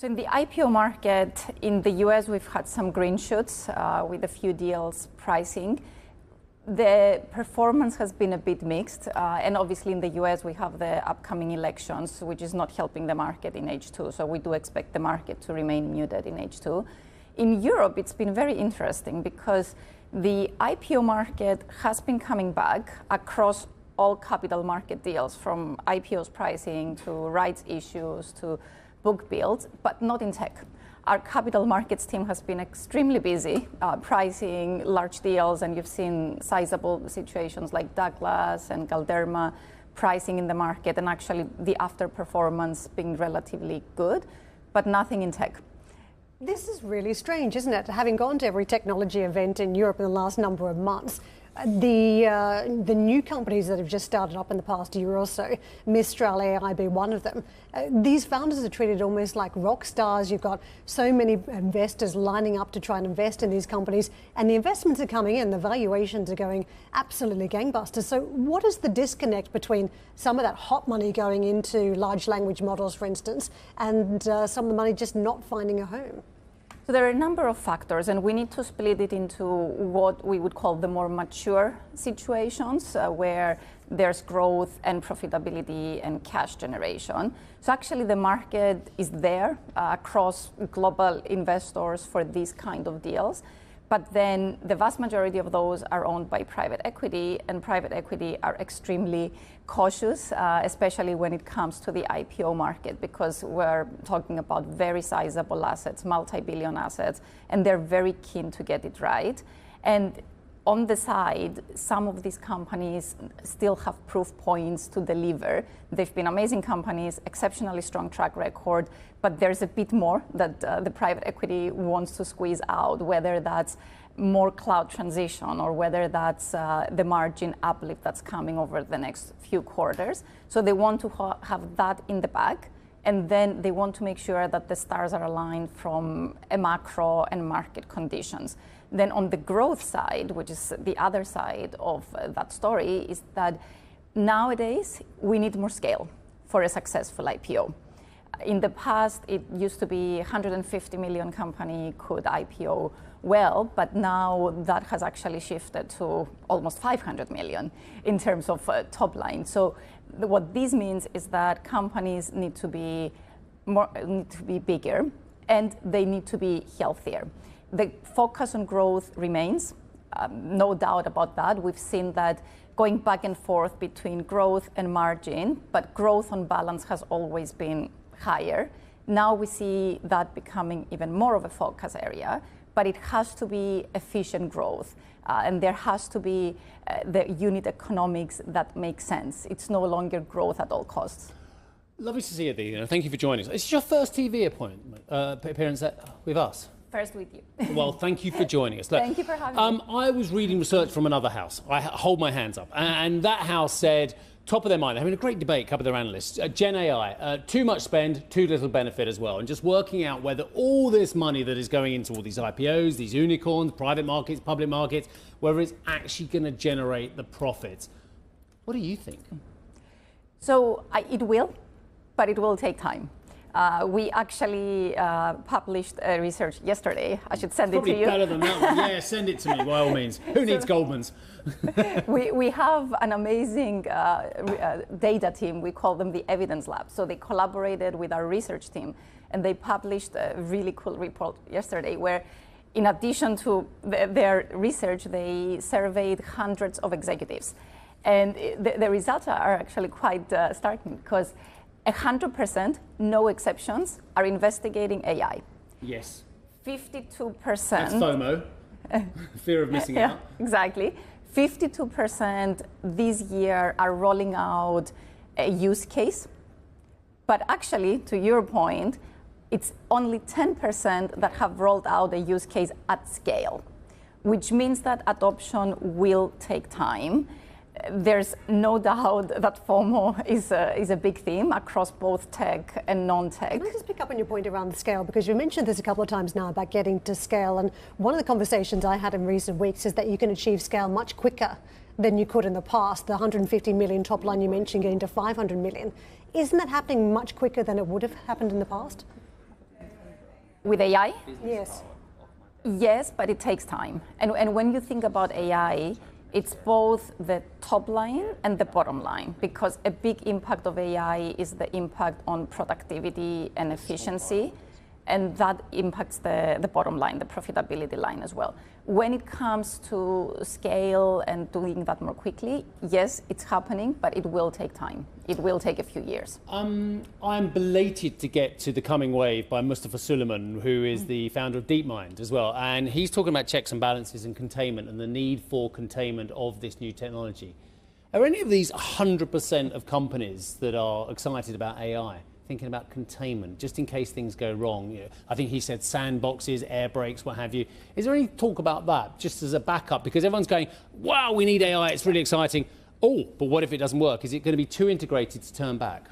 So in the IPO market in the US, we've had some green shoots with a few deals pricing. The performance has been a bit mixed. And obviously in the US, we have the upcoming elections, which is not helping the market in H2. So we do expect the market to remain muted in H2. In Europe, it's been very interesting because the IPO market has been coming back across all capital market deals, from IPOs pricing to rights issues to book builds, but not in tech. Our capital markets team has been extremely busy pricing large deals, and you've seen sizable situations like Douglas and Galderma pricing in the market, and actually the after performance being relatively good, but nothing in tech. This is really strange, isn't it? Having gone to every technology event in Europe in the last number of months, the new companies that have just started up in the past year or so, Mistral AI being one of them, these founders are treated almost like rock stars. You've got so many investors lining up to try and invest in these companies, and the investments are coming in, the valuations are going absolutely gangbusters. So what is the disconnect between some of that hot money going into large language models, for instance, and some of the money just not finding a home? So there are a number of factors, and we need to split it into what we would call the more mature situations where there's growth and profitability and cash generation. So actually the market is there across global investors for these kind of deals. But then the vast majority of those are owned by private equity, and private equity are extremely cautious, especially when it comes to the IPO market, because we're talking about very sizable assets, multi-billion assets, and they're very keen to get it right. And on the side, some of these companies still have proof points to deliver. They've been amazing companies, exceptionally strong track record, but there's a bit more that the private equity wants to squeeze out, whether that's more cloud transition or whether that's the margin uplift that's coming over the next few quarters. So they want to have that in the bag, and then they want to make sure that the stars are aligned from a macro and market conditions. Then on the growth side, which is the other side of that story, is that nowadays we need more scale for a successful IPO. In the past, it used to be 150 million company could IPO well, but now that has actually shifted to almost 500 million in terms of top line. So what this means is that companies need to be bigger, and they need to be healthier. The focus on growth remains, no doubt about that. We've seen that going back and forth between growth and margin, but growth on balance has always been higher. Now we see that becoming even more of a focus area, but it has to be efficient growth, and there has to be the unit economics that make sense. It's no longer growth at all costs. Lovely to see you, Athena. Thank you for joining us. This is your first TV appearance with us. First with you. Well, thank you for joining us. Look, thank you for having me. I was reading research from another house. I hold my hands up. And that house said, top of their mind, they're having a great debate, a couple of their analysts, Gen AI, too much spend, too little benefit as well. And just working out whether all this money that is going into all these IPOs, these unicorns, private markets, public markets, whether it's actually going to generate the profits. What do you think? So it will, but it will take time. We actually published a research yesterday. I should send it to you. Probably better than that one. Yeah, send it to me by all means. Who needs Goldman's? we have an amazing data team. We call them the Evidence Lab. So they collaborated with our research team, and they published a really cool report yesterday where, in addition to their research, they surveyed hundreds of executives. And the results are actually quite startling, because 100%, no exceptions, are investigating AI. Yes. 52%. That's FOMO, fear of missing out. Exactly. 52% this year are rolling out a use case. But actually, to your point, it's only 10% that have rolled out a use case at scale, which means that adoption will take time. There's no doubt that FOMO is a big theme across both tech and non-tech. Can I just pick up on your point around the scale? Because you mentioned this a couple of times now about getting to scale. And one of the conversations I had in recent weeks is that you can achieve scale much quicker than you could in the past. The 150 million top line you mentioned getting to 500 million. Isn't that happening much quicker than it would have happened in the past? With AI? Yes. Yes, but it takes time. And when you think about AI, it's both the top line and the bottom line, because a big impact of AI is the impact on productivity and efficiency, and that impacts the bottom line, the profitability line as well. When it comes to scale and doing that more quickly, yes, it's happening, but it will take time. It will take a few years. I'm belated to get to The Coming Wave by Mustafa Suleiman, who is the founder of DeepMind as well. And he's talking about checks and balances and containment and the need for containment of this new technology. Are any of these 100% of companies that are excited about AI thinking about containment, just in case things go wrong? You know, I think he said sandboxes, air brakes, what have you. Is there any talk about that, just as a backup? Because everyone's going, wow, we need AI, it's really exciting. Oh, but what if it doesn't work? Is it going to be too integrated to turn back?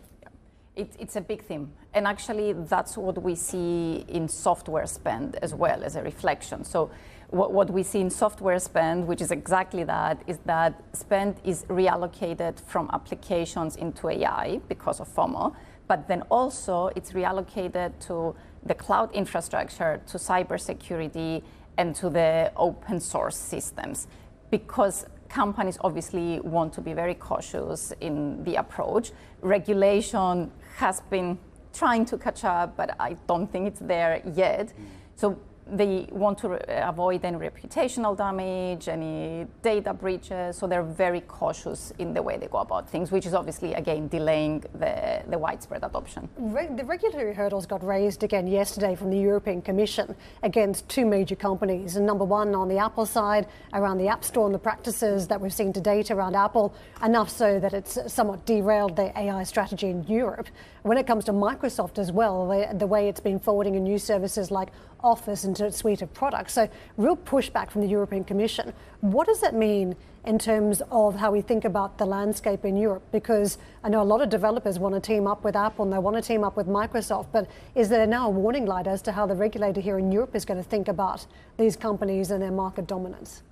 It's a big theme. And actually, that's what we see in software spend as well, as a reflection. So what we see in software spend, which is exactly that, is that spend is reallocated from applications into AI because of FOMO, but then also it's reallocated to the cloud infrastructure, to cybersecurity, and to the open source systems, because companies obviously want to be very cautious in the approach. Regulation has been trying to catch up, but I don't think it's there yet. So they want to avoid any reputational damage, any data breaches, so they're very cautious in the way they go about things, which is obviously, again, delaying the widespread adoption. The regulatory hurdles got raised again yesterday from the European Commission against two major companies. And number one, on the Apple side, around the App Store and the practices that we've seen to date around Apple, enough so that it's somewhat derailed their AI strategy in Europe. When it comes to Microsoft as well, the way it's been forwarding in new services like Office into its suite of products. So real pushback from the European Commission. What does that mean in terms of how we think about the landscape in Europe? Because I know a lot of developers want to team up with Apple and they want to team up with Microsoft, but is there now a warning light as to how the regulator here in Europe is going to think about these companies and their market dominance?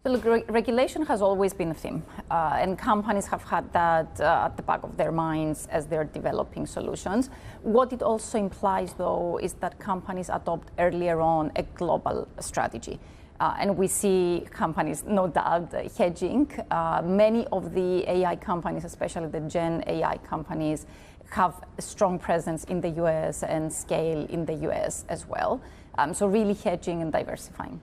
So look, regulation has always been a theme, and companies have had that at the back of their minds as they're developing solutions. What it also implies, though, is that companies adopt earlier on a global strategy. And we see companies, no doubt, hedging. Many of the AI companies, especially the Gen AI companies, have a strong presence in the US and scale in the US as well. So really hedging and diversifying.